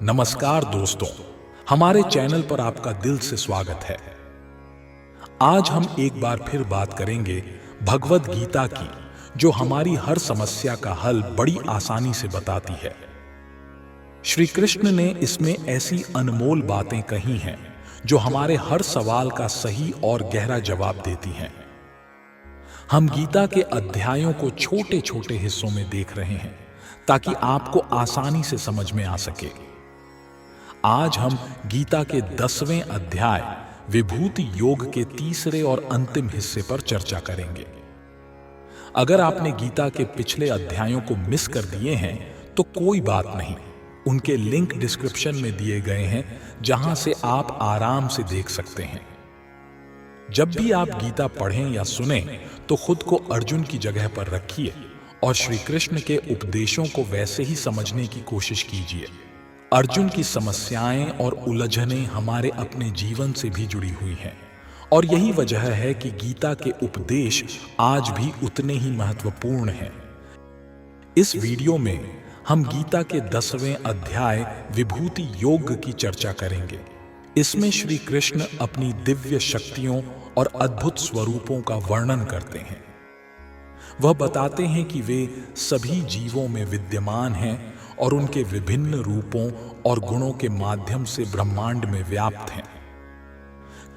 नमस्कार दोस्तों, हमारे चैनल पर आपका दिल से स्वागत है। आज हम एक बार फिर बात करेंगे भगवद गीता की, जो हमारी हर समस्या का हल बड़ी आसानी से बताती है। श्री कृष्ण ने इसमें ऐसी अनमोल बातें कही हैं जो हमारे हर सवाल का सही और गहरा जवाब देती हैं। हम गीता के अध्यायों को छोटे छोटे हिस्सों में देख रहे हैं ताकि आपको आसानी से समझ में आ सके। आज हम गीता के 10वें अध्याय विभूति योग के तीसरे और अंतिम हिस्से पर चर्चा करेंगे। अगर आपने गीता के पिछले अध्यायों को मिस कर दिए हैं तो कोई बात नहीं, उनके लिंक डिस्क्रिप्शन में दिए गए हैं, जहां से आप आराम से देख सकते हैं। जब भी आप गीता पढ़ें या सुने तो खुद को अर्जुन की जगह पर रखिए और श्री कृष्ण के उपदेशों को वैसे ही समझने की कोशिश कीजिए। अर्जुन की समस्याएं और उलझनें हमारे अपने जीवन से भी जुड़ी हुई हैं, और यही वजह है कि गीता के उपदेश आज भी उतने ही महत्वपूर्ण हैं। इस वीडियो में हम गीता के 10वें अध्याय विभूति योग की चर्चा करेंगे। इसमें श्री कृष्ण अपनी दिव्य शक्तियों और अद्भुत स्वरूपों का वर्णन करते हैं। वह बताते हैं कि वे सभी जीवों में विद्यमान हैं और उनके विभिन्न रूपों और गुणों के माध्यम से ब्रह्मांड में व्याप्त हैं।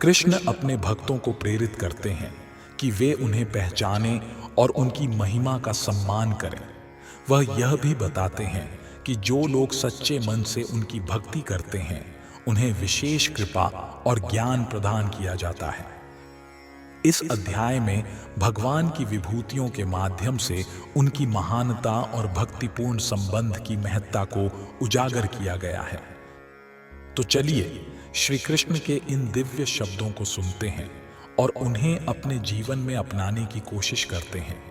कृष्ण अपने भक्तों को प्रेरित करते हैं कि वे उन्हें पहचानें और उनकी महिमा का सम्मान करें। वह यह भी बताते हैं कि जो लोग सच्चे मन से उनकी भक्ति करते हैं, उन्हें विशेष कृपा और ज्ञान प्रदान किया जाता है। इस अध्याय में भगवान की विभूतियों के माध्यम से उनकी महानता और भक्तिपूर्ण संबंध की महत्ता को उजागर किया गया है। तो चलिए श्री कृष्ण के इन दिव्य शब्दों को सुनते हैं और उन्हें अपने जीवन में अपनाने की कोशिश करते हैं।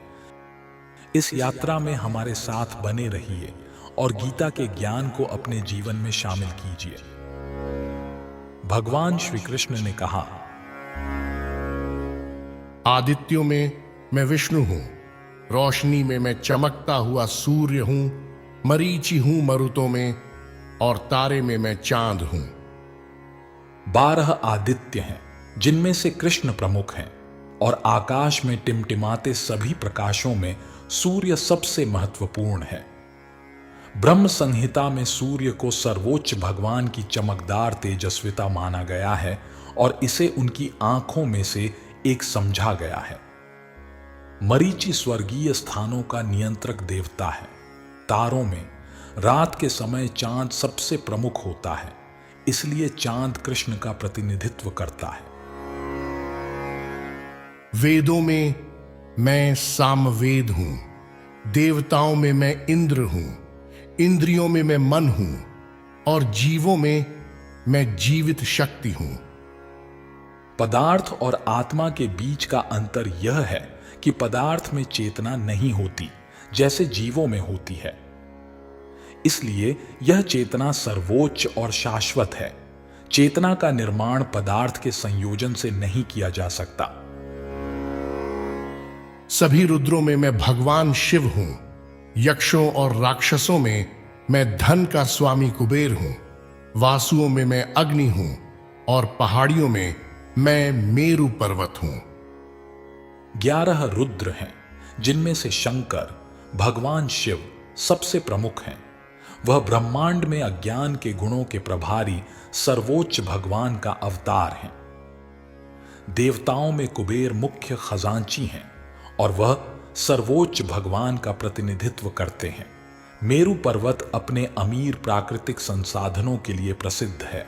इस यात्रा में हमारे साथ बने रहिए और गीता के ज्ञान को अपने जीवन में शामिल कीजिए। भगवान श्री कृष्ण ने कहा, आदित्यों में मैं विष्णु हूं, रोशनी में मैं चमकता हुआ सूर्य हूं, मरीचि हूं मरुतों में, और तारे में मैं चांद हूं। 12 आदित्य हैं, जिनमें से कृष्ण प्रमुख हैं, और आकाश में टिमटिमाते सभी प्रकाशों में सूर्य सबसे महत्वपूर्ण है। ब्रह्म संहिता में सूर्य को सर्वोच्च भगवान की चमकदार तेजस्विता माना गया है और इसे उनकी आंखों में से एक समझा गया है। मरीचि स्वर्गीय स्थानों का नियंत्रक देवता है। तारों में रात के समय चांद सबसे प्रमुख होता है, इसलिए चांद कृष्ण का प्रतिनिधित्व करता है। वेदों में मैं सामवेद हूं, देवताओं में मैं इंद्र हूं, इंद्रियों में मैं मन हूं, और जीवों में मैं जीवित शक्ति हूं। पदार्थ और आत्मा के बीच का अंतर यह है कि पदार्थ में चेतना नहीं होती जैसे जीवों में होती है, इसलिए यह चेतना सर्वोच्च और शाश्वत है। चेतना का निर्माण पदार्थ के संयोजन से नहीं किया जा सकता। सभी रुद्रों में मैं भगवान शिव हूं, यक्षों और राक्षसों में मैं धन का स्वामी कुबेर हूं, वासुओं में मैं अग्नि हूं, और पहाड़ियों में मैं मेरु पर्वत हूं। 11 रुद्र हैं, जिनमें से शंकर भगवान शिव सबसे प्रमुख हैं। वह ब्रह्मांड में अज्ञान के गुणों के प्रभारी सर्वोच्च भगवान का अवतार हैं। देवताओं में कुबेर मुख्य खजांची हैं और वह सर्वोच्च भगवान का प्रतिनिधित्व करते हैं। मेरु पर्वत अपने अमीर प्राकृतिक संसाधनों के लिए प्रसिद्ध है।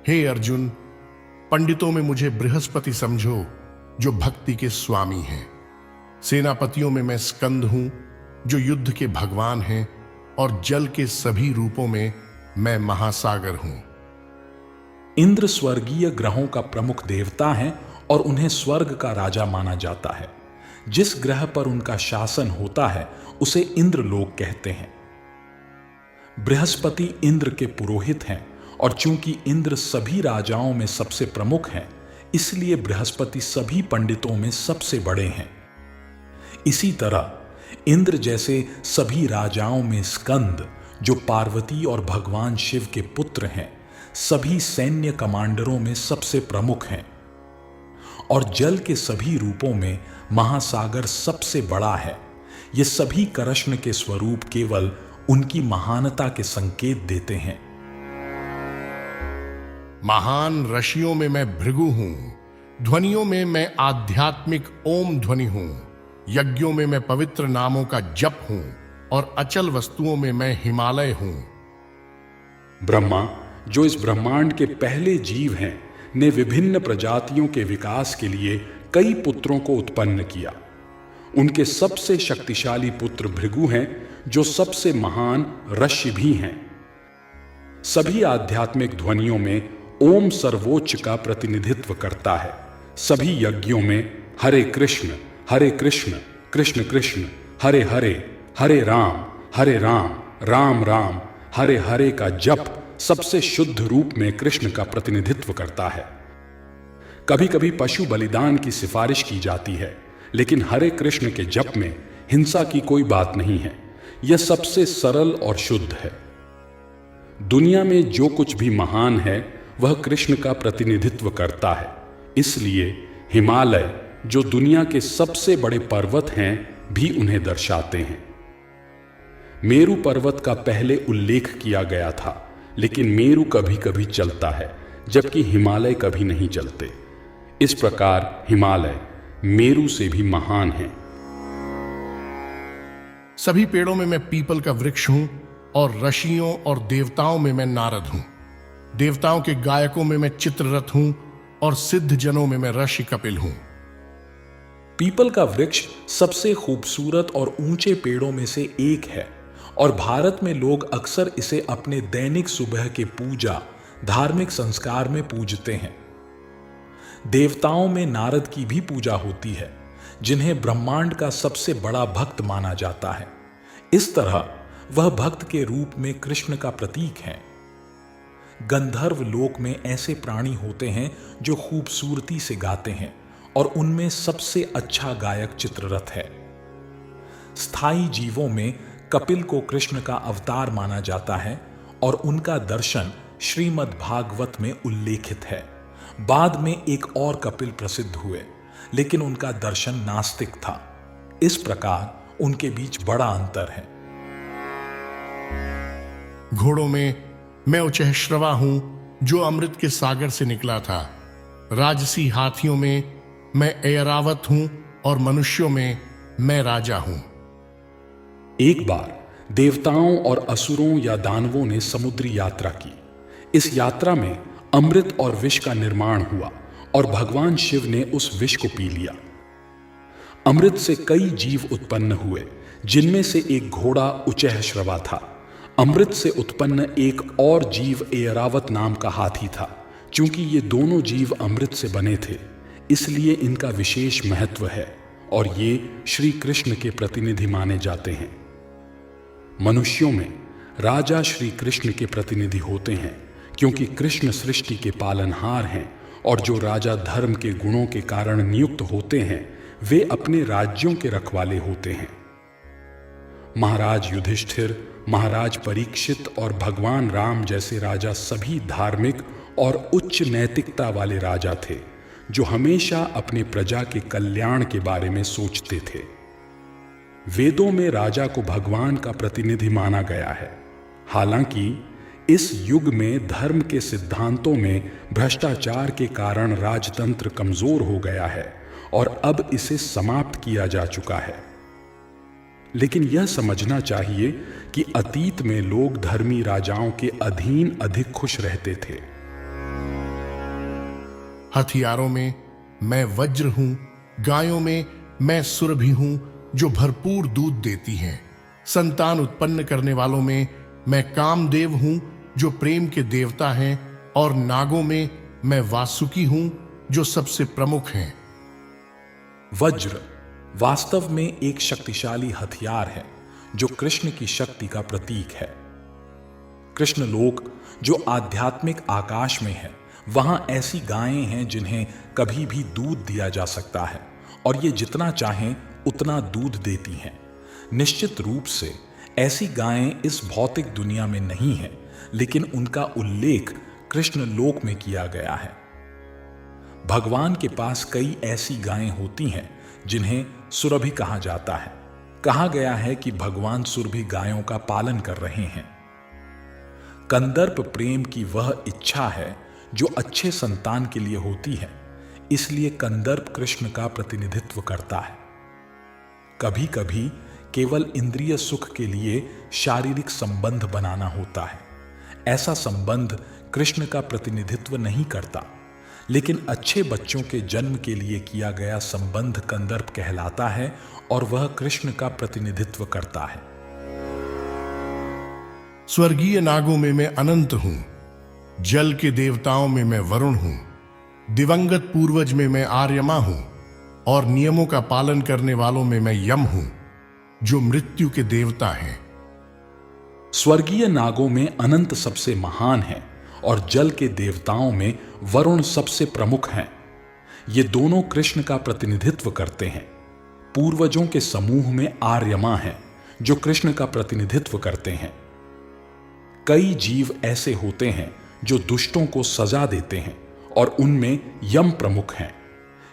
हे अर्जुन, पंडितों में मुझे बृहस्पति समझो, जो भक्ति के स्वामी हैं। सेनापतियों में मैं स्कंद हूं, जो युद्ध के भगवान हैं, और जल के सभी रूपों में मैं महासागर हूं। इंद्र स्वर्गीय ग्रहों का प्रमुख देवता है और उन्हें स्वर्ग का राजा माना जाता है। जिस ग्रह पर उनका शासन होता है उसे इंद्रलोक कहते हैं। बृहस्पति इंद्र के पुरोहित हैं, और चूंकि इंद्र सभी राजाओं में सबसे प्रमुख हैं, इसलिए बृहस्पति सभी पंडितों में सबसे बड़े हैं। इसी तरह इंद्र जैसे सभी राजाओं में स्कंद, जो पार्वती और भगवान शिव के पुत्र हैं, सभी सैन्य कमांडरों में सबसे प्रमुख हैं। और जल के सभी रूपों में महासागर सबसे बड़ा है। ये सभी कृष्ण के स्वरूप केवल उनकी महानता के संकेत देते हैं। महान ऋषियों में मैं भृगु हूं, ध्वनियों में मैं आध्यात्मिक ओम ध्वनि हूं, यज्ञों में मैं पवित्र नामों का जप हूं और अचल वस्तुओं में मैं हिमालय हूं। ब्रह्मा, जो इस ब्रह्मांड के पहले जीव हैं, ने विभिन्न प्रजातियों के विकास के लिए कई पुत्रों को उत्पन्न किया। उनके सबसे शक्तिशाली पुत्र भृगु हैं, जो सबसे महान ऋषि भी हैं। सभी आध्यात्मिक ध्वनियों में ओम सर्वोच्च का प्रतिनिधित्व करता है। सभी यज्ञों में हरे कृष्ण कृष्ण कृष्ण, हरे हरे, हरे राम राम राम, हरे हरे का जप सबसे शुद्ध रूप में कृष्ण का प्रतिनिधित्व करता है। कभी कभी पशु बलिदान की सिफारिश की जाती है, लेकिन हरे कृष्ण के जप में हिंसा की कोई बात नहीं है। यह सबसे सरल और शुद्ध है। दुनिया में जो कुछ भी महान है वह कृष्ण का प्रतिनिधित्व करता है। इसलिए हिमालय, जो दुनिया के सबसे बड़े पर्वत हैं, भी उन्हें दर्शाते हैं। मेरु पर्वत का पहले उल्लेख किया गया था, लेकिन मेरु कभी कभी चलता है जबकि हिमालय कभी नहीं चलते। इस प्रकार हिमालय मेरु से भी महान है। सभी पेड़ों में मैं पीपल का वृक्ष हूं और ऋषियों और देवताओं में मैं नारद हूं। देवताओं के गायकों में मैं चित्ररथ हूं और सिद्ध जनों में मैं ऋषि कपिल हूं। पीपल का वृक्ष सबसे खूबसूरत और ऊंचे पेड़ों में से एक है और भारत में लोग अक्सर इसे अपने दैनिक सुबह के पूजा, धार्मिक संस्कार में पूजते हैं। देवताओं में नारद की भी पूजा होती है, जिन्हें ब्रह्मांड का सबसे बड़ा भक्त माना जाता है। इस तरह वह भक्त के रूप में कृष्ण का प्रतीक है। गंधर्व लोक में ऐसे प्राणी होते हैं जो खूबसूरती से गाते हैं और उनमें सबसे अच्छा गायक चित्ररथ है। स्थायी जीवों में कपिल को कृष्ण का अवतार माना जाता है और उनका दर्शन श्रीमद् भागवत में उल्लेखित है। बाद में एक और कपिल प्रसिद्ध हुए, लेकिन उनका दर्शन नास्तिक था। इस प्रकार उनके बीच बड़ा अंतर है। घोड़ों में मैं उचैश्रवा हूं, जो अमृत के सागर से निकला था। राजसी हाथियों में मैं ऐरावत हूं और मनुष्यों में मैं राजा हूं। एक बार देवताओं और असुरों या दानवों ने समुद्री यात्रा की। इस यात्रा में अमृत और विष का निर्माण हुआ और भगवान शिव ने उस विष को पी लिया। अमृत से कई जीव उत्पन्न हुए, जिनमें से एक घोड़ा उचैश्रवा था। अमृत से उत्पन्न एक और जीव ऐरावत नाम का हाथी था। चूंकि ये दोनों जीव अमृत से बने थे, इसलिए इनका विशेष महत्व है और ये श्री कृष्ण के प्रतिनिधि माने जाते हैं। मनुष्यों में राजा श्री कृष्ण के प्रतिनिधि होते हैं, क्योंकि कृष्ण सृष्टि के पालनहार हैं और जो राजा धर्म के गुणों के कारण नियुक्त होते हैं, वे अपने राज्यों के रखवाले होते हैं। महाराज युधिष्ठिर, महाराज परीक्षित और भगवान राम जैसे राजा सभी धार्मिक और उच्च नैतिकता वाले राजा थे, जो हमेशा अपने प्रजा के कल्याण के बारे में सोचते थे। वेदों में राजा को भगवान का प्रतिनिधि माना गया है। हालांकि इस युग में धर्म के सिद्धांतों में भ्रष्टाचार के कारण राजतंत्र कमजोर हो गया है और अब इसे समाप्त किया जा चुका है। लेकिन यह समझना चाहिए कि अतीत में लोग धर्मी राजाओं के अधीन अधिक खुश रहते थे। हथियारों में मैं वज्र हूं, गायों में मैं सुरभि हूं जो भरपूर दूध देती हैं। संतान उत्पन्न करने वालों में मैं कामदेव हूं जो प्रेम के देवता हैं, और नागों में मैं वासुकी हूं जो सबसे प्रमुख हैं। वज्र वास्तव में एक शक्तिशाली हथियार है जो कृष्ण की शक्ति का प्रतीक है। कृष्ण लोक जो आध्यात्मिक आकाश में है, वहां ऐसी गायें हैं जिन्हें कभी भी दूध दिया जा सकता है और ये जितना चाहें उतना दूध देती हैं। निश्चित रूप से ऐसी गायें इस भौतिक दुनिया में नहीं है, लेकिन उनका उल्लेख कृष्ण लोक में किया गया है। भगवान के पास कई ऐसी गायें होती हैं जिन्हें सुरभि कहा जाता है। कहा गया है कि भगवान सुरभि गायों का पालन कर रहे हैं। कंदर्प प्रेम की वह इच्छा है जो अच्छे संतान के लिए होती है, इसलिए कंदर्प कृष्ण का प्रतिनिधित्व करता है। कभी कभी केवल इंद्रिय सुख के लिए शारीरिक संबंध बनाना होता है। ऐसा संबंध कृष्ण का प्रतिनिधित्व नहीं करता, लेकिन अच्छे बच्चों के जन्म के लिए किया गया संबंध कंदर्प कहलाता है और वह कृष्ण का प्रतिनिधित्व करता है। स्वर्गीय नागों में मैं अनंत हूं, जल के देवताओं में मैं वरुण हूं, दिवंगत पूर्वज में मैं आर्यमा हूं और नियमों का पालन करने वालों में मैं यम हूं, जो मृत्यु के देवता हैं। स्वर्गीय नागों में अनंत सबसे महान है और जल के देवताओं में वरुण सबसे प्रमुख हैं। ये दोनों कृष्ण का प्रतिनिधित्व करते हैं। पूर्वजों के समूह में आर्यमा है जो कृष्ण का प्रतिनिधित्व करते हैं। कई जीव ऐसे होते हैं जो दुष्टों को सजा देते हैं और उनमें यम प्रमुख हैं।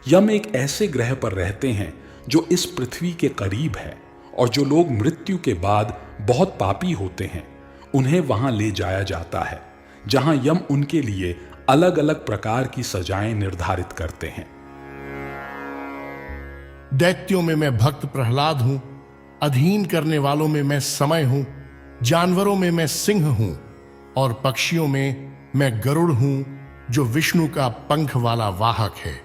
यम एक ऐसे ग्रह पर रहते हैं जो इस पृथ्वी के करीब है और जो लोग मृत्यु के बाद बहुत पापी होते हैं उन्हें वहां ले जाया जाता है, जहां यम उनके लिए अलग अलग प्रकार की सजाएं निर्धारित करते हैं। दैत्यों में मैं भक्त प्रहलाद हूं, अधीन करने वालों में मैं समय हूं, जानवरों में मैं सिंह हूं और पक्षियों में मैं गरुड़ हूं, जो विष्णु का पंख वाला वाहक है।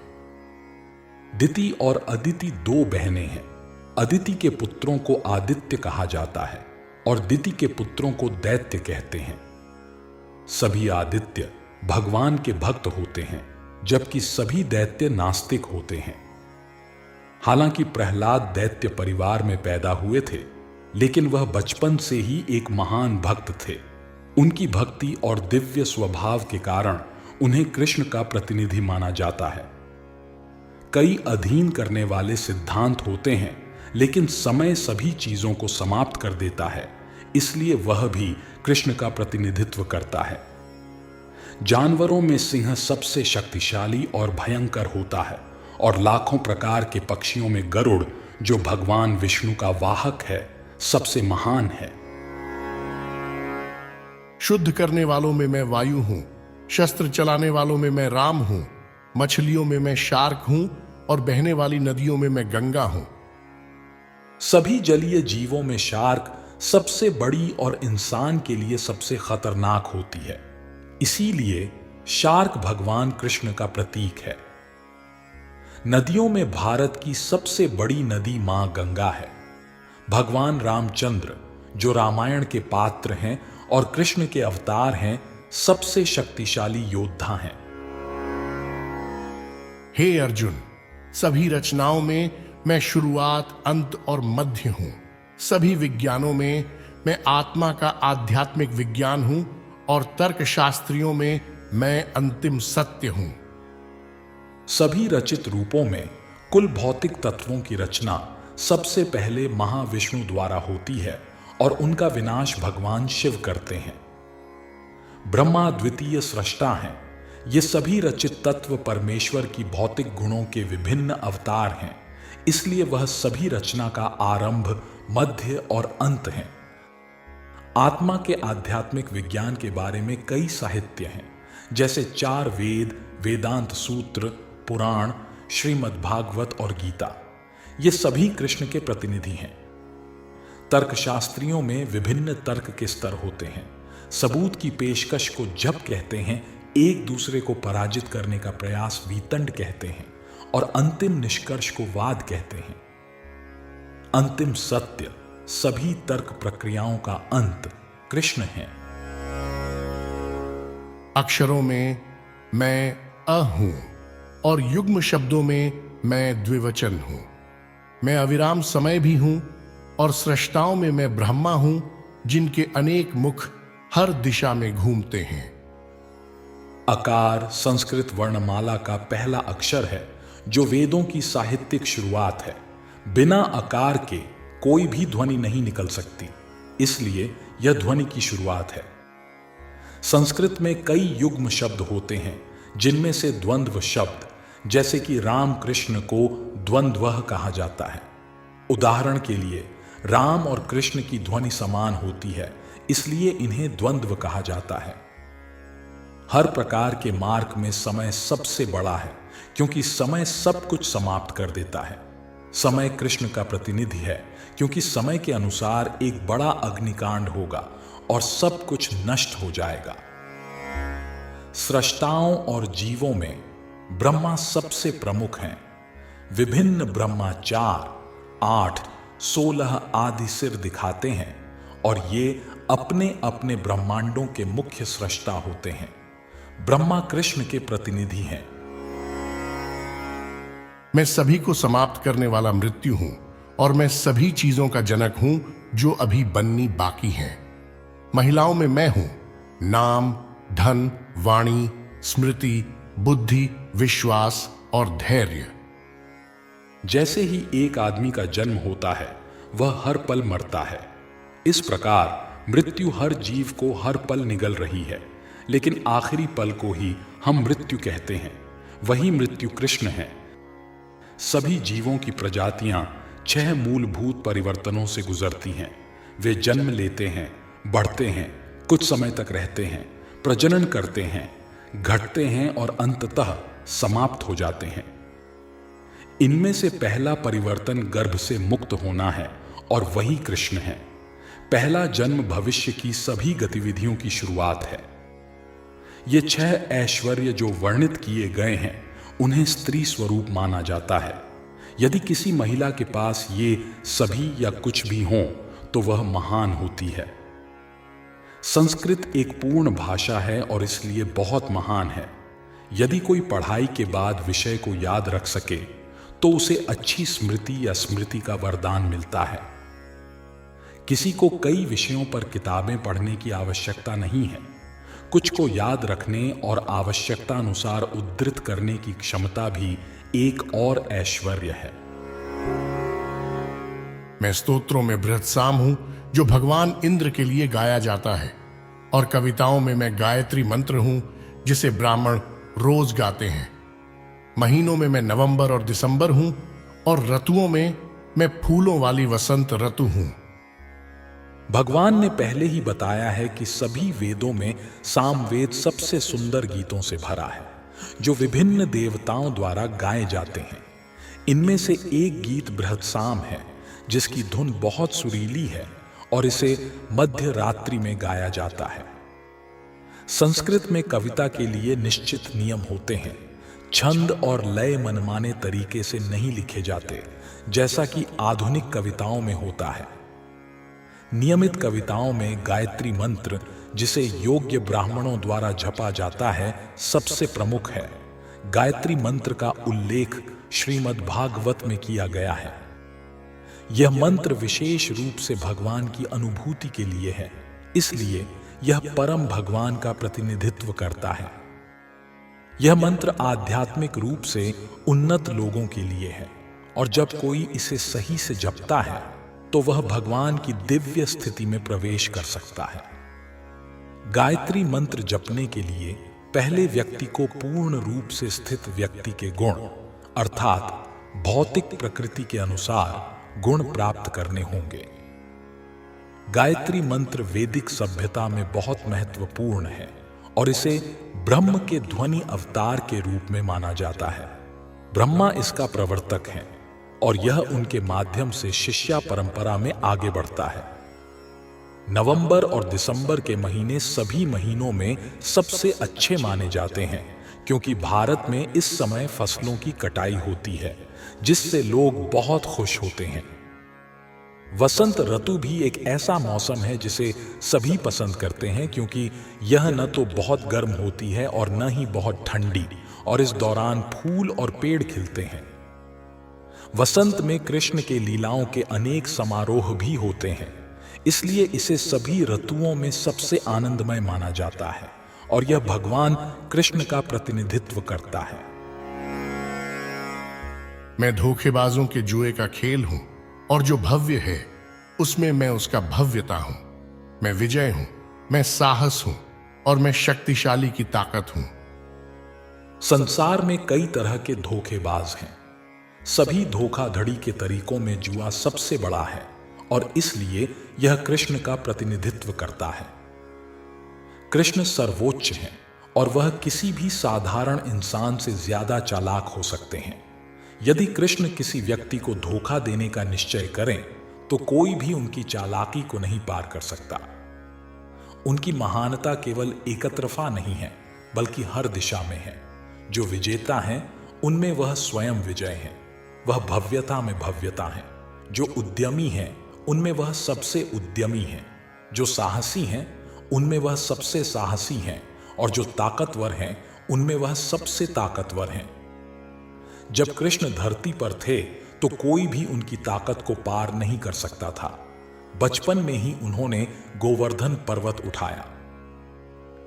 दिति और अदिति दो बहनें हैं। अदिति के पुत्रों को आदित्य कहा जाता है और दिति के पुत्रों को दैत्य कहते हैं। सभी आदित्य भगवान के भक्त होते हैं, जबकि सभी दैत्य नास्तिक होते हैं। हालांकि प्रहलाद दैत्य परिवार में पैदा हुए थे, लेकिन वह बचपन से ही एक महान भक्त थे। उनकी भक्ति और दिव्य स्वभाव के कारण उन्हें कृष्ण का प्रतिनिधि माना जाता है। कई अधीन करने वाले सिद्धांत होते हैं, लेकिन समय सभी चीजों को समाप्त कर देता है, इसलिए वह भी कृष्ण का प्रतिनिधित्व करता है। जानवरों में सिंह सबसे शक्तिशाली और भयंकर होता है और लाखों प्रकार के पक्षियों में गरुड़, जो भगवान विष्णु का वाहक है, सबसे महान है। शुद्ध करने वालों में मैं वायु हूं, शस्त्र चलाने वालों में मैं राम हूं, मछलियों में मैं शार्क हूं और बहने वाली नदियों में मैं गंगा हूं। सभी जलीय जीवों में शार्क सबसे बड़ी और इंसान के लिए सबसे खतरनाक होती है, इसीलिए शार्क भगवान कृष्ण का प्रतीक है। नदियों में भारत की सबसे बड़ी नदी मां गंगा है। भगवान रामचंद्र, जो रामायण के पात्र हैं और कृष्ण के अवतार हैं, सबसे शक्तिशाली योद्धा हैं। हे अर्जुन, सभी रचनाओं में मैं शुरुआत, अंत और मध्य हूं। सभी विज्ञानों में मैं आत्मा का आध्यात्मिक विज्ञान हूं और तर्क शास्त्रियों में मैं अंतिम सत्य हूं। सभी रचित रूपों में कुल भौतिक तत्वों की रचना सबसे पहले महाविष्णु द्वारा होती है और उनका विनाश भगवान शिव करते हैं। ब्रह्मा द्वितीय सृष्टा हैं। ये सभी रचित तत्व परमेश्वर की भौतिक गुणों के विभिन्न अवतार हैं, इसलिए वह सभी रचना का आरंभ, मध्य और अंत हैं। आत्मा के आध्यात्मिक विज्ञान के बारे में कई साहित्य हैं, जैसे 4 वेद, वेदांत सूत्र, पुराण, श्रीमद् भागवत और गीता। ये सभी कृष्ण के प्रतिनिधि हैं। तर्कशास्त्रियों में विभिन्न तर्क के स्तर होते हैं। सबूत की पेशकश को जब कहते हैं, एक दूसरे को पराजित करने का प्रयास वितंड कहते हैं और अंतिम निष्कर्ष को वाद कहते हैं। अंतिम सत्य, सभी तर्क प्रक्रियाओं का अंत, कृष्ण है। अक्षरों में मैं अ हूं और युग्म शब्दों में मैं द्विवचन हूं। मैं अविराम समय भी हूं और सृष्टाओं में मैं ब्रह्मा हूं, जिनके अनेक मुख हर दिशा में घूमते हैं। अकार संस्कृत वर्णमाला का पहला अक्षर है, जो वेदों की साहित्यिक शुरुआत है। बिना अकार के कोई भी ध्वनि नहीं निकल सकती, इसलिए यह ध्वनि की शुरुआत है। संस्कृत में कई युग्म शब्द होते हैं, जिनमें से द्वंद्व शब्द, जैसे कि राम कृष्ण को द्वंद्वः कहा जाता है। उदाहरण के लिए राम और कृष्ण की ध्वनि समान होती है, इसलिए इन्हें द्वंद्व कहा जाता है। हर प्रकार के मार्ग में समय सबसे बड़ा है, क्योंकि समय सब कुछ समाप्त कर देता है। समय कृष्ण का प्रतिनिधि है, क्योंकि समय के अनुसार एक बड़ा अग्निकांड होगा और सब कुछ नष्ट हो जाएगा। सृष्टाओं और जीवों में ब्रह्मा सबसे प्रमुख हैं। विभिन्न ब्रह्मा 4, 8, 16 आदि सिर दिखाते हैं और ये अपने अपने ब्रह्मांडों के मुख्य सृष्टा होते हैं। ब्रह्मा कृष्ण के प्रतिनिधि हैं। मैं सभी को समाप्त करने वाला मृत्यु हूं और मैं सभी चीजों का जनक हूं जो अभी बननी बाकी हैं। महिलाओं में मैं हूं नाम, धन, वाणी, स्मृति, बुद्धि, विश्वास और धैर्य। जैसे ही एक आदमी का जन्म होता है, वह हर पल मरता है। इस प्रकार मृत्यु हर जीव को हर पल निगल रही है, लेकिन आखिरी पल को ही हम मृत्यु कहते हैं। वही मृत्यु कृष्ण है। सभी जीवों की प्रजातियां 6 मूलभूत परिवर्तनों से गुजरती हैं। वे जन्म लेते हैं, बढ़ते हैं, कुछ समय तक रहते हैं, प्रजनन करते हैं, घटते हैं और अंततः समाप्त हो जाते हैं। इनमें से पहला परिवर्तन गर्भ से मुक्त होना है और वही कृष्ण है। पहला जन्म भविष्य की सभी गतिविधियों की शुरुआत है। ये 6 ऐश्वर्य जो वर्णित किए गए हैं, उन्हें स्त्री स्वरूप माना जाता है। यदि किसी महिला के पास ये सभी या कुछ भी हों, तो वह महान होती है। संस्कृत एक पूर्ण भाषा है और इसलिए बहुत महान है। यदि कोई पढ़ाई के बाद विषय को याद रख सके, तो उसे अच्छी स्मृति या स्मृति का वरदान मिलता है। किसी को कई विषयों पर किताबें पढ़ने की आवश्यकता नहीं है। कुछ को याद रखने और आवश्यकता अनुसार उद्धृत करने की क्षमता भी एक और ऐश्वर्य है। मैं स्तोत्रों में बृहत्साम हूं, जो भगवान इंद्र के लिए गाया जाता है, और कविताओं में मैं गायत्री मंत्र हूं, जिसे ब्राह्मण रोज गाते हैं। महीनों में मैं नवंबर और दिसंबर हूं, और ऋतुओं में मैं फूलों वाली वसंत ऋतु हूं। भगवान ने पहले ही बताया है कि सभी वेदों में सामवेद सबसे सुंदर गीतों से भरा है, जो विभिन्न देवताओं द्वारा गाए जाते हैं। इनमें से एक गीत बृहत्साम है, जिसकी धुन बहुत सुरीली है और इसे मध्य रात्रि में गाया जाता है। संस्कृत में कविता के लिए निश्चित नियम होते हैं। छंद और लय मनमाने तरीके से नहीं लिखे जाते, जैसा कि आधुनिक कविताओं में होता है। नियमित कविताओं में गायत्री मंत्र, जिसे योग्य ब्राह्मणों द्वारा जपा जाता है, सबसे प्रमुख है। गायत्री मंत्र का उल्लेख श्रीमद् भागवत में किया गया है। यह मंत्र विशेष रूप से भगवान की अनुभूति के लिए है, इसलिए यह परम भगवान का प्रतिनिधित्व करता है। यह मंत्र आध्यात्मिक रूप से उन्नत लोगों के लिए है, और जब कोई इसे सही से जपता है, तो वह भगवान की दिव्य स्थिति में प्रवेश कर सकता है। गायत्री मंत्र जपने के लिए पहले व्यक्ति को पूर्ण रूप से स्थित व्यक्ति के गुण, अर्थात भौतिक प्रकृति के अनुसार गुण प्राप्त करने होंगे। गायत्री मंत्र वैदिक सभ्यता में बहुत महत्वपूर्ण है और इसे ब्रह्म के ध्वनि अवतार के रूप में माना जाता है। ब्रह्मा इसका प्रवर्तक है और यह उनके माध्यम से शिष्या परंपरा में आगे बढ़ता है। नवंबर और दिसंबर के महीने सभी महीनों में सबसे अच्छे माने जाते हैं, क्योंकि भारत में इस समय फसलों की कटाई होती है, जिससे लोग बहुत खुश होते हैं। वसंत ऋतु भी एक ऐसा मौसम है जिसे सभी पसंद करते हैं, क्योंकि यह न तो बहुत गर्म होती है और न ही बहुत ठंडी, और इस दौरान फूल और पेड़ खिलते हैं। वसंत में कृष्ण के लीलाओं के अनेक समारोह भी होते हैं, इसलिए इसे सभी ऋतुओं में सबसे आनंदमय माना जाता है और यह भगवान कृष्ण का प्रतिनिधित्व करता है। मैं धोखेबाजों के जुए का खेल हूं, और जो भव्य है उसमें मैं उसका भव्यता हूं। मैं विजय हूं, मैं साहस हूं और मैं शक्तिशाली की ताकत हूं। संसार में कई तरह के धोखेबाज हैं। सभी धोखाधड़ी के तरीकों में जुआ सबसे बड़ा है और इसलिए यह कृष्ण का प्रतिनिधित्व करता है। कृष्ण सर्वोच्च हैं और वह किसी भी साधारण इंसान से ज्यादा चालाक हो सकते हैं। यदि कृष्ण किसी व्यक्ति को धोखा देने का निश्चय करें तो कोई भी उनकी चालाकी को नहीं पार कर सकता। उनकी महानता केवल एकतरफा नहीं है बल्कि हर दिशा में है। जो विजेता हैं उनमें वह स्वयं विजय हैं, वह भव्यता में भव्यता हैं। जो उद्यमी हैं उनमें वह सबसे उद्यमी हैं, जो साहसी हैं उनमें वह सबसे साहसी हैं और जो ताकतवर हैं उनमें वह सबसे ताकतवर हैं। जब कृष्ण धरती पर थे तो कोई भी उनकी ताकत को पार नहीं कर सकता था। बचपन में ही उन्होंने गोवर्धन पर्वत उठाया।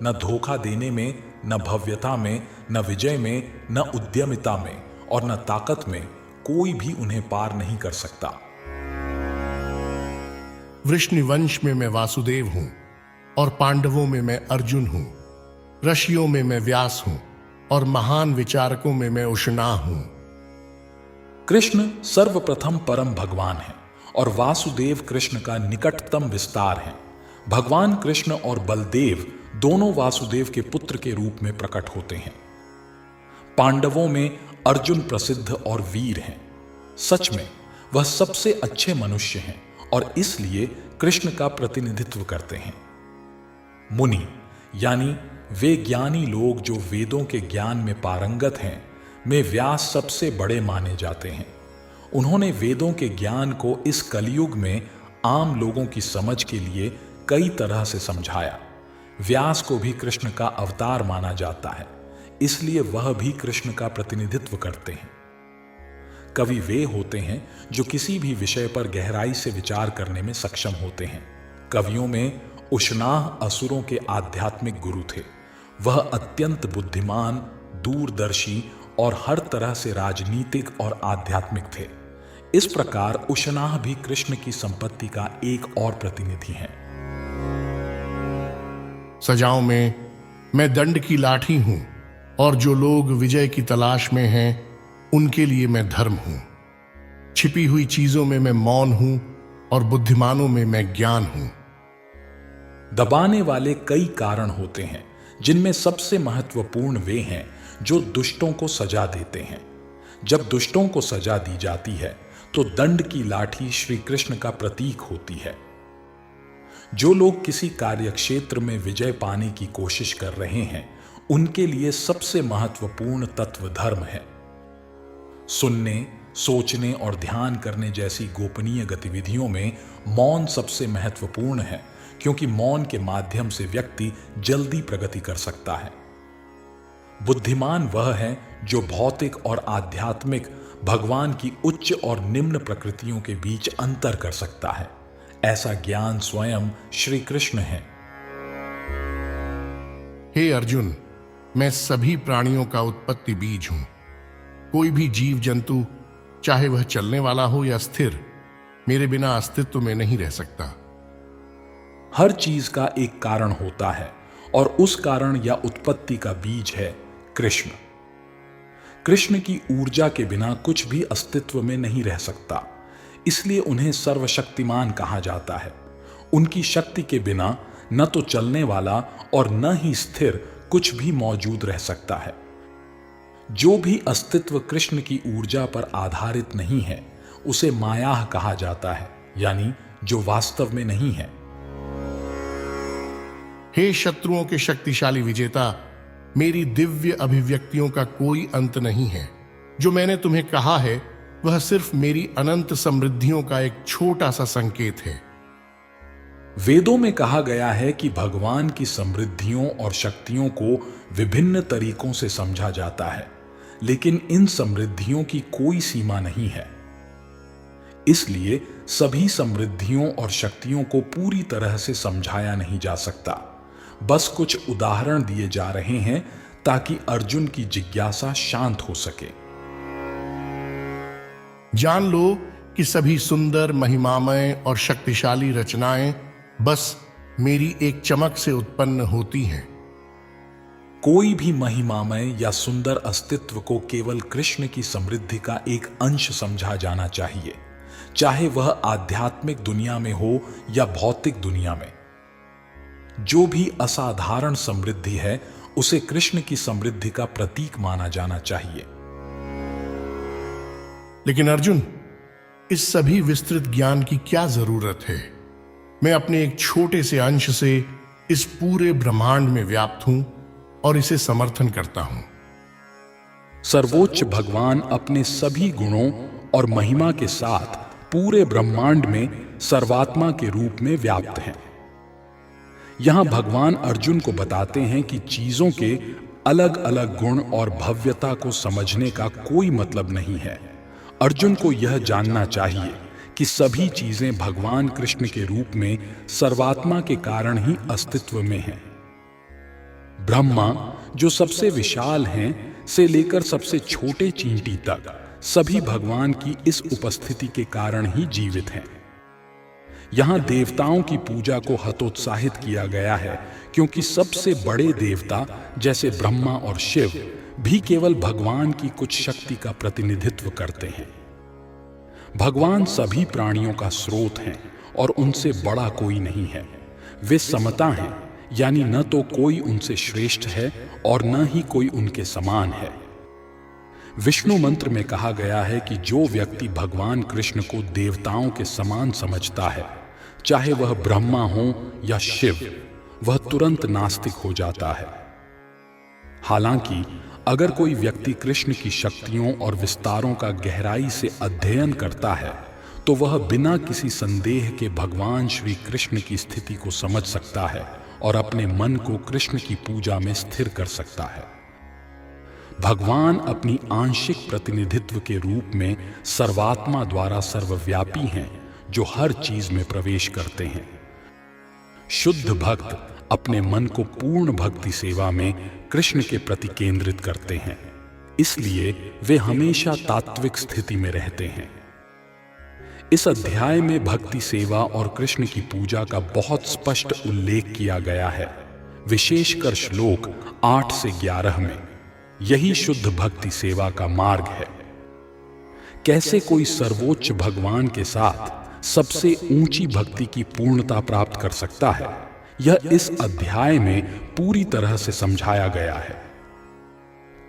न धोखा देने में, न भव्यता में, न विजय में, न उद्यमिता में और न ताकत में कोई भी उन्हें पार नहीं कर सकता। वृष्णिवंश में मैं वासुदेव हूं और पांडवों में मैं अर्जुन हूं। ऋषियों में मैं व्यास हूं और महान विचारकों में मैं उशना हूं। कृष्ण सर्वप्रथम परम भगवान हैं और वासुदेव कृष्ण का निकटतम विस्तार हैं। भगवान कृष्ण और बलदेव दोनों वासुदेव के पुत्र के रूप में प्रकट होते हैं। पांडवों में अर्जुन प्रसिद्ध और वीर हैं। सच में वह सबसे अच्छे मनुष्य हैं और इसलिए कृष्ण का प्रतिनिधित्व करते हैं। मुनि यानी वे ज्ञानी लोग जो वेदों के ज्ञान में पारंगत हैं, में व्यास सबसे बड़े माने जाते हैं। उन्होंने वेदों के ज्ञान को इस कलयुग में आम लोगों की समझ के लिए कई तरह से समझाया। व्यास को भी कृष्ण का अवतार माना जाता है, इसलिए वह भी कृष्ण का प्रतिनिधित्व करते हैं। कवि वे होते हैं जो किसी भी विषय पर गहराई से विचार करने में सक्षम होते हैं। कवियों में उशनाह असुरों के आध्यात्मिक गुरु थे। वह अत्यंत बुद्धिमान, दूरदर्शी और हर तरह से राजनीतिक और आध्यात्मिक थे। इस प्रकार उशनाह भी कृष्ण की संपत्ति का एक और प्रतिनिधि हैं। सजाओं में मैं दंड की लाठी हूं और जो लोग विजय की तलाश में हैं उनके लिए मैं धर्म हूं। छिपी हुई चीजों में मैं मौन हूं और बुद्धिमानों में मैं ज्ञान हूं। दबाने वाले कई कारण होते हैं, जिनमें सबसे महत्वपूर्ण वे हैं जो दुष्टों को सजा देते हैं। जब दुष्टों को सजा दी जाती है तो दंड की लाठी श्री कृष्ण का प्रतीक होती है। जो लोग किसी कार्यक्षेत्र में विजय पाने की कोशिश कर रहे हैं उनके लिए सबसे महत्वपूर्ण तत्व धर्म है। सुनने, सोचने और ध्यान करने जैसी गोपनीय गतिविधियों में मौन सबसे महत्वपूर्ण है, क्योंकि मौन के माध्यम से व्यक्ति जल्दी प्रगति कर सकता है। बुद्धिमान वह है जो भौतिक और आध्यात्मिक, भगवान की उच्च और निम्न प्रकृतियों के बीच अंतर कर सकता है। ऐसा ज्ञान स्वयं श्री कृष्ण है। हे अर्जुन, मैं सभी प्राणियों का उत्पत्ति बीज हूं। कोई भी जीव जंतु, चाहे वह चलने वाला हो या स्थिर, मेरे बिना अस्तित्व में नहीं रह सकता। हर चीज का एक कारण होता है और उस कारण या उत्पत्ति का बीज है कृष्ण। कृष्ण की ऊर्जा के बिना कुछ भी अस्तित्व में नहीं रह सकता, इसलिए उन्हें सर्वशक्तिमान कहा जाता है। उनकी शक्ति के बिना न तो चलने वाला और न ही स्थिर कुछ भी मौजूद रह सकता है। जो भी अस्तित्व कृष्ण की ऊर्जा पर आधारित नहीं है उसे मायाह कहा जाता है, यानी जो वास्तव में नहीं है। हे शत्रुओं के शक्तिशाली विजेता, मेरी दिव्य अभिव्यक्तियों का कोई अंत नहीं है। जो मैंने तुम्हें कहा है वह सिर्फ मेरी अनंत समृद्धियों का एक छोटा सा संकेत है। वेदों में कहा गया है कि भगवान की समृद्धियों और शक्तियों को विभिन्न तरीकों से समझा जाता है, लेकिन इन समृद्धियों की कोई सीमा नहीं है। इसलिए सभी समृद्धियों और शक्तियों को पूरी तरह से समझाया नहीं जा सकता। बस कुछ उदाहरण दिए जा रहे हैं ताकि अर्जुन की जिज्ञासा शांत हो सके। जान लो कि सभी सुंदर, महिमामय और शक्तिशाली रचनाएं बस मेरी एक चमक से उत्पन्न होती हैं। कोई भी महिमामय या सुंदर अस्तित्व को केवल कृष्ण की समृद्धि का एक अंश समझा जाना चाहिए, चाहे वह आध्यात्मिक दुनिया में हो या भौतिक दुनिया में। जो भी असाधारण समृद्धि है उसे कृष्ण की समृद्धि का प्रतीक माना जाना चाहिए। लेकिन अर्जुन, इस सभी विस्तृत ज्ञान की क्या जरूरत है? मैं अपने एक छोटे से अंश से इस पूरे ब्रह्मांड में व्याप्त हूं और इसे समर्थन करता हूं। सर्वोच्च भगवान अपने सभी गुणों और महिमा के साथ पूरे ब्रह्मांड में सर्वात्मा के रूप में व्याप्त हैं। यहां भगवान अर्जुन को बताते हैं कि चीजों के अलग अलग गुण और भव्यता को समझने का कोई मतलब नहीं है। अर्जुन को यह जानना चाहिए कि सभी चीजें भगवान कृष्ण के रूप में सर्वात्मा के कारण ही अस्तित्व में हैं। ब्रह्मा, जो सबसे विशाल हैं, से लेकर सबसे छोटे चींटी तक सभी भगवान की इस उपस्थिति के कारण ही जीवित हैं। यहां देवताओं की पूजा को हतोत्साहित किया गया है, क्योंकि सबसे बड़े देवता जैसे ब्रह्मा और शिव भी केवल भगवान की कुछ शक्ति का प्रतिनिधित्व करते हैं। भगवान सभी प्राणियों का स्रोत हैं और उनसे बड़ा कोई नहीं है। वे समता हैं, यानी न तो कोई उनसे श्रेष्ठ है और न ही कोई उनके समान है। विष्णु मंत्र में कहा गया है कि जो व्यक्ति भगवान कृष्ण को देवताओं के समान समझता है, चाहे वह ब्रह्मा हो या शिव, वह तुरंत नास्तिक हो जाता है। हालांकि अगर कोई व्यक्ति कृष्ण की शक्तियों और विस्तारों का गहराई से अध्ययन करता है, तो वह बिना किसी संदेह के भगवान श्री कृष्ण की स्थिति को समझ सकता है और अपने मन को कृष्ण की पूजा में स्थिर कर सकता है। भगवान अपनी आंशिक प्रतिनिधित्व के रूप में सर्वात्मा द्वारा सर्वव्यापी हैं, जो हर चीज में प्रवेश करते हैं। शुद्ध भक्त अपने मन को पूर्ण भक्ति सेवा में कृष्ण के प्रति केंद्रित करते हैं, इसलिए वे हमेशा तात्विक स्थिति में रहते हैं। इस अध्याय में भक्ति सेवा और कृष्ण की पूजा का बहुत स्पष्ट उल्लेख किया गया है, विशेषकर श्लोक 8 से 11 में। यही शुद्ध भक्ति सेवा का मार्ग है। कैसे कोई सर्वोच्च भगवान के साथ सबसे ऊंची भक्ति की पूर्णता प्राप्त कर सकता है, यह इस अध्याय में पूरी तरह से समझाया गया है।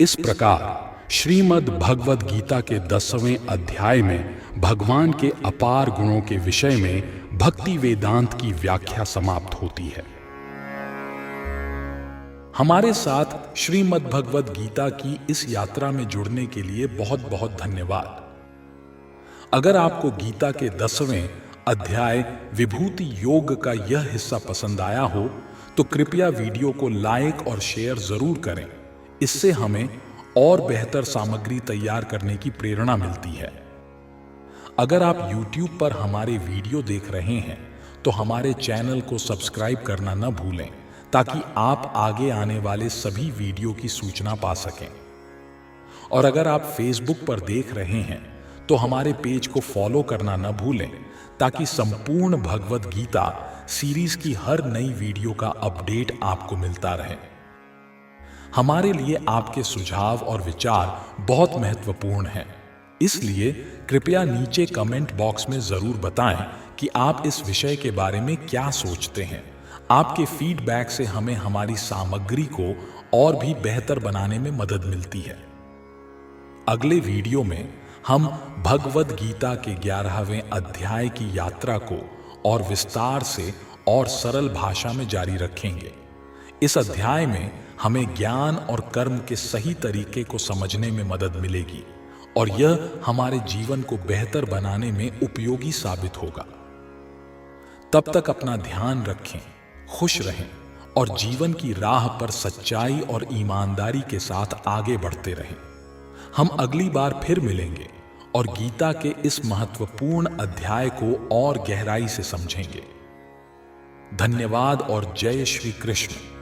इस प्रकार श्रीमद् भगवद गीता के 10वें अध्याय में भगवान के अपार गुणों के विषय में भक्ति वेदांत की व्याख्या समाप्त होती है। हमारे साथ श्रीमद् भगवद गीता की इस यात्रा में जुड़ने के लिए बहुत बहुत धन्यवाद। अगर आपको गीता के 10वें अध्याय विभूति योग का यह हिस्सा पसंद आया हो, तो कृपया वीडियो को लाइक और शेयर जरूर करें। इससे हमें और बेहतर सामग्री तैयार करने की प्रेरणा मिलती है। अगर आप YouTube पर हमारे वीडियो देख रहे हैं, तो हमारे चैनल को सब्सक्राइब करना न भूलें, ताकि आप आगे आने वाले सभी वीडियो की सूचना पा सकें। और अगर आप Facebook पर देख रहे हैं, तो हमारे पेज को फॉलो करना न भूलें, ताकि संपूर्ण भगवद गीता सीरीज की हर नई वीडियो का अपडेट आपको मिलता रहे। हमारे लिए आपके सुझाव और विचार बहुत महत्वपूर्ण हैं, इसलिए कृपया नीचे कमेंट बॉक्स में जरूर बताएं कि आप इस विषय के बारे में क्या सोचते हैं। आपके फीडबैक से हमें हमारी सामग्री को और भी बेहतर बनाने में मदद मिलती है। अगले वीडियो में हम भगवद गीता के 11वें अध्याय की यात्रा को और विस्तार से और सरल भाषा में जारी रखेंगे। इस अध्याय में हमें ज्ञान और कर्म के सही तरीके को समझने में मदद मिलेगी और यह हमारे जीवन को बेहतर बनाने में उपयोगी साबित होगा। तब तक अपना ध्यान रखें, खुश रहें और जीवन की राह पर सच्चाई और ईमानदारी के साथ आगे बढ़ते रहें। हम अगली बार फिर मिलेंगे और गीता के इस महत्वपूर्ण अध्याय को और गहराई से समझेंगे। धन्यवाद और जय श्री कृष्ण।